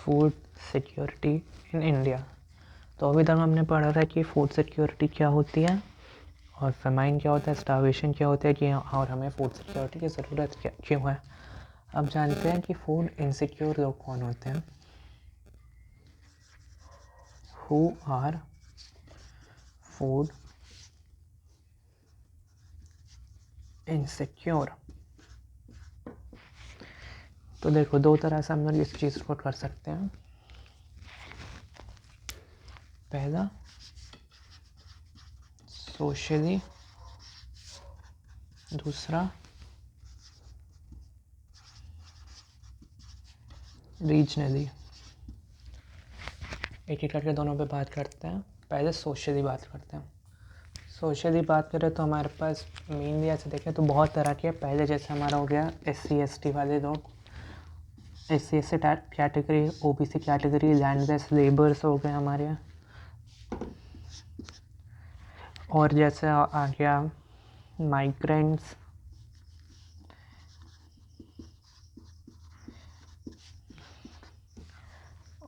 Food security in India. तो अभी तक हमने पढ़ा था कि फूड सिक्योरिटी क्या होती है और फेमाइन क्या होता है, स्टार्वेशन क्या होता है कि और हमें फूड सिक्योरिटी की ज़रूरत क्यों है। अब जानते हैं कि फूड इनसिक्योर लोग कौन होते हैं। Who are food insecure. तो देखो, दो तरह से हम लोग इस चीज़ को कर सकते हैं। पहला, सोशली, दूसरा रीजनली। एक एक करके दोनों पे बात करते हैं। पहले सोशली बात करते हैं। सोशली बात करें तो हमारे पास मेनली ऐसे देखें तो बहुत तरह के। पहले जैसे हमारा हो गया SC/ST वाले लोग, SC/ST category, OBC category, landless labours हो गए हमारे यहाँ। और जैसे आ गया माइग्रेंट्स,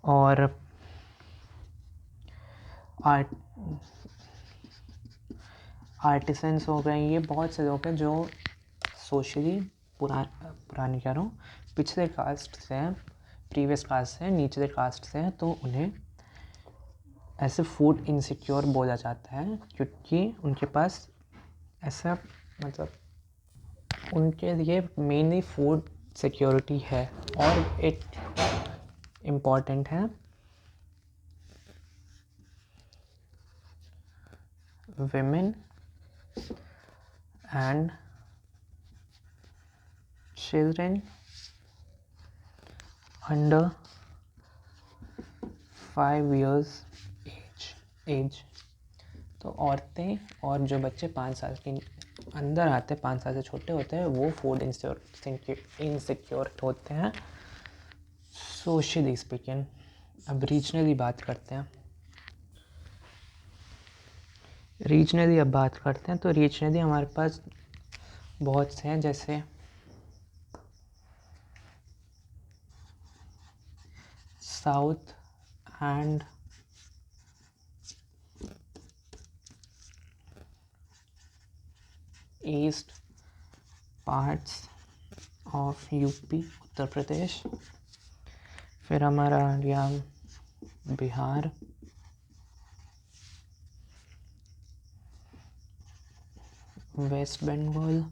और आर्टिसंस हो गए। ये बहुत से लोग हैं जो सोशली पुराने कह रहा हूँ, पिछले कास्ट से हैं, प्रीवियस कास्ट से हैं, निचले कास्ट से हैं, तो उन्हें ऐसे फूड इनसिक्योर बोला जाता है क्योंकि उनके पास ऐसा मतलब उनके लिए मेनली फूड सिक्योरिटी है। और एक इम्पॉर्टेंट है, women and children under 5 years age। तो औरतें और जो बच्चे 5 साल के अंदर आते हैं, 5 साल से छोटे होते हैं, वो फूड इनसिक्योर होते हैं सोशली स्पीकिंग। अब रीजनली बात करते हैं। तो रीजनली हमारे पास बहुत से हैं, जैसे south and east parts of UP, Uttar Pradesh. फिर हमारा आ गया बिहार, वेस्ट बंगाल,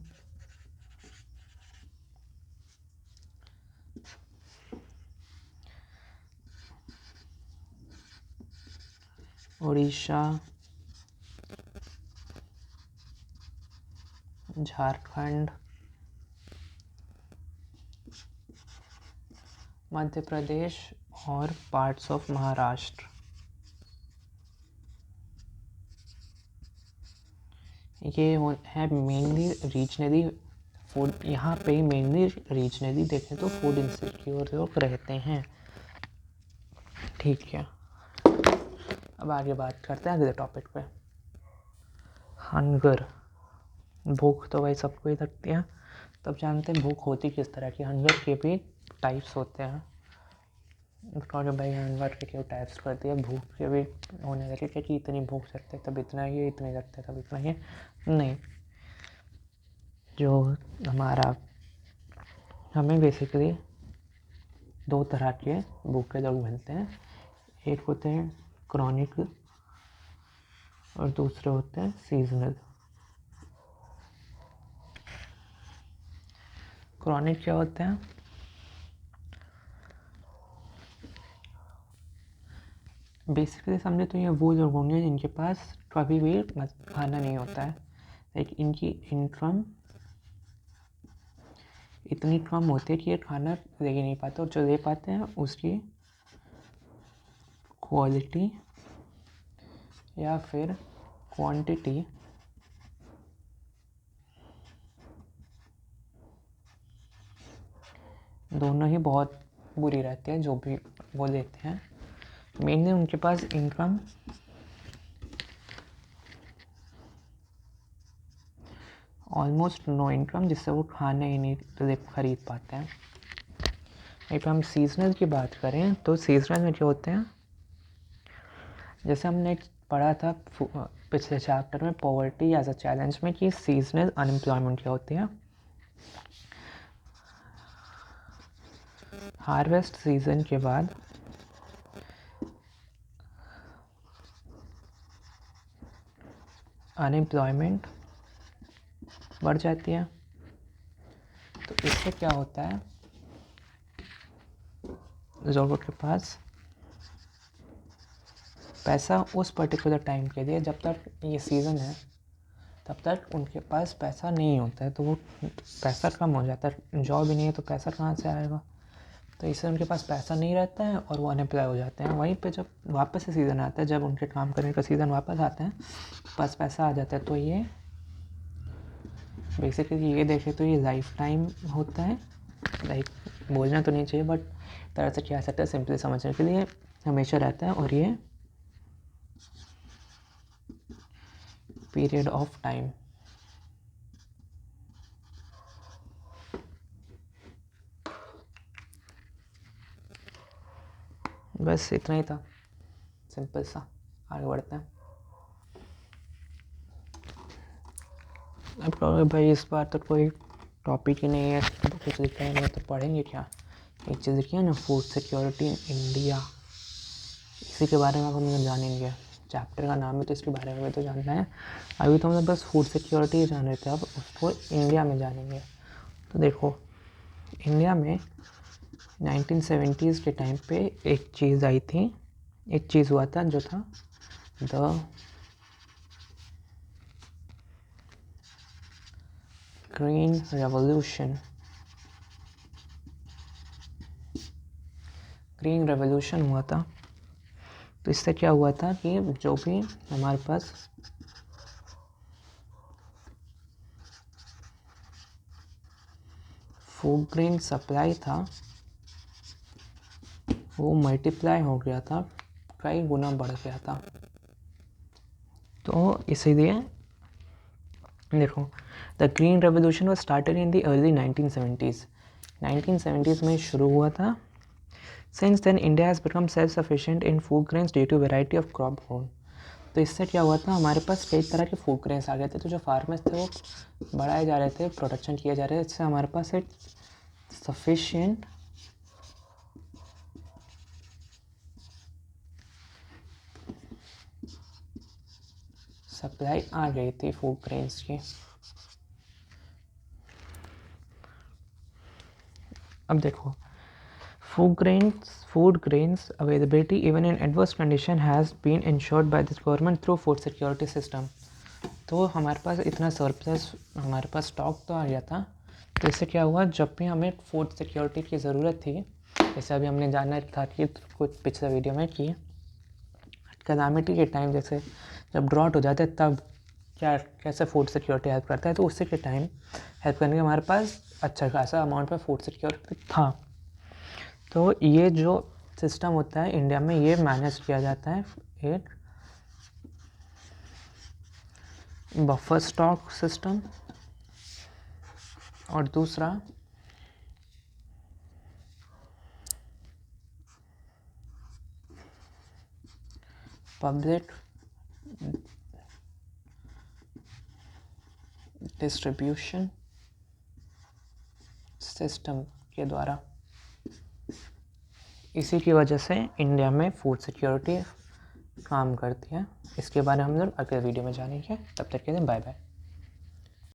उड़ीसा, झारखंड, मध्य प्रदेश और पार्ट्स ऑफ महाराष्ट्र। ये है मेनली रीजनली फूड। यहाँ पे मेनली रीजनली देखें तो फूड इनसिक्योर लोग रहते हैं। ठीक है, अब आगे बात करते हैं अगले टॉपिक पे। हंगर, भूख तो भाई सबको ही लगती है। तब जानते हैं भूख होती किस तरह की। हंगर के भी टाइप्स होते हैं। तो भाई हंगर के क्यों टाइप्स कर दिया, भूख के भी होने लगे कि इतनी भूख लगती है तब इतना ये, इतनी लगता है तब इतना ये। नहीं, जो हमें बेसिकली 2 तरह के भूखे लोग मिलते हैं। एक होते हैं क्रॉनिक और दूसरे होते हैं सीजनल। क्रॉनिक क्या होते हैं? बेसिकली समझे तो ये वो लोग होंगे जिनके पास कभी भी खाना नहीं होता है, लेकिन इनकी इनकम इतनी कम होती है कि ये खाना ले ही नहीं पाते, और जो ले पाते हैं उसकी क्वालिटी या फिर क्वांटिटी दोनों ही बहुत बुरी रहती है जो भी वो लेते हैं। मेनली उनके पास इनकम ऑलमोस्ट नो इनकम, जिससे वो खाने ही नहीं खरीद पाते हैं। यहीं पे हम सीजनल की बात करें तो सीजनल में क्या होते हैं, जैसे हमने पढ़ा था पिछले चैप्टर में पॉवर्टी एज अ चैलेंज में कि सीजनल अनएम्प्लॉयमेंट क्या होती है। हार्वेस्ट सीजन के बाद अनएम्प्लॉयमेंट बढ़ जाती है। तो इससे क्या होता है, लोगों के पास पैसा उस पर्टिकुलर टाइम के लिए, जब तक ये सीज़न है तब तक उनके पास पैसा नहीं होता है, तो वो पैसा कम हो जाता है। जॉब ही नहीं है तो पैसा कहाँ से आएगा, तो इससे उनके पास पैसा नहीं रहता है और वो अनएम्प्लॉय हो जाते हैं। वहीं पे जब वापस से सीज़न आता है, जब उनके काम करने का सीज़न वापस आता है, पास पैसा आ जाता है। तो ये बेसिकली ये देखें तो ये लाइफ टाइम होता है। लाइक बोलना तो नहीं चाहिए बट तरह से क्या सकता है, सिंपली समझने के लिए हमेशा रहता है। और ये पीरियड ऑफ टाइम, बस इतना ही था, सिंपल सा। आगे बढ़ते हैं। अब कहोगे भाई इस बार तो कोई टॉपिक ही नहीं है, तो कुछ लिखा ही नहीं है, तो पढ़ेंगे क्या। एक चीज़ लिखी है ना, फूड सिक्योरिटी इन इंडिया, इसी के बारे में अब हम जानेंगे। चैप्टर का नाम है तो इसके बारे में तो जानना है। अभी तो हम लोग बस फूड सिक्योरिटी ही जान रहे थे, अब उसको इंडिया में जानेंगे। तो देखो, इंडिया में 1970s के टाइम पे एक चीज़ आई थी, एक चीज़ हुआ था जो था the green revolution. Green revolution हुआ था। तो इससे क्या हुआ था कि जो भी हमारे पास फूड ग्रेन सप्लाई था वो मल्टीप्लाई हो गया था, कई गुना बढ़ गया था। तो इसीलिए देखो, the green revolution was started in the early 1970s। 1970s में शुरू हुआ था। Since then India has become self sufficient in food grains due to variety of crop grown. तो इससे क्या हुआ था, हमारे पास कई तरह के फूड ग्रेन्स आ गए थे। तो जो फार्मर्स थे वो बढ़ाए जा रहे थे, प्रोडक्शन किए जा रहे थे, इससे हमारे पास एक सफिशिएंट सप्लाई आ गई थी फूड ग्रेन्स की। अब देखो, food grains availability even in adverse condition has been ensured by this government through food security system। तो हमारे पास इतना सरप्लस, हमारे पास स्टॉक तो आ गया था। तो इससे क्या हुआ, जब भी हमें फूड सिक्योरिटी की ज़रूरत थी, जैसे अभी हमने जाना था कि कुछ पिछले वीडियो में कि कैलामिटी के टाइम, जैसे जब ड्रॉट हो जाते हैं तब क्या कैसे फूड सिक्योरिटी हेल्प करता है, तो उससे के टाइम हेल्प करने के हमारे पास अच्छा खासा अमाउंट में फूड सिक्योरिटी था। तो ये जो सिस्टम होता है इंडिया में, ये मैनेज किया जाता है एक बफर स्टॉक सिस्टम, और दूसरा पब्लिक डिस्ट्रीब्यूशन सिस्टम के द्वारा। इसी की वजह से इंडिया में फूड सिक्योरिटी काम करती है। इसके बारे में हम लोग अगले वीडियो में जानेंगे। तब तक के लिए बाय बाय।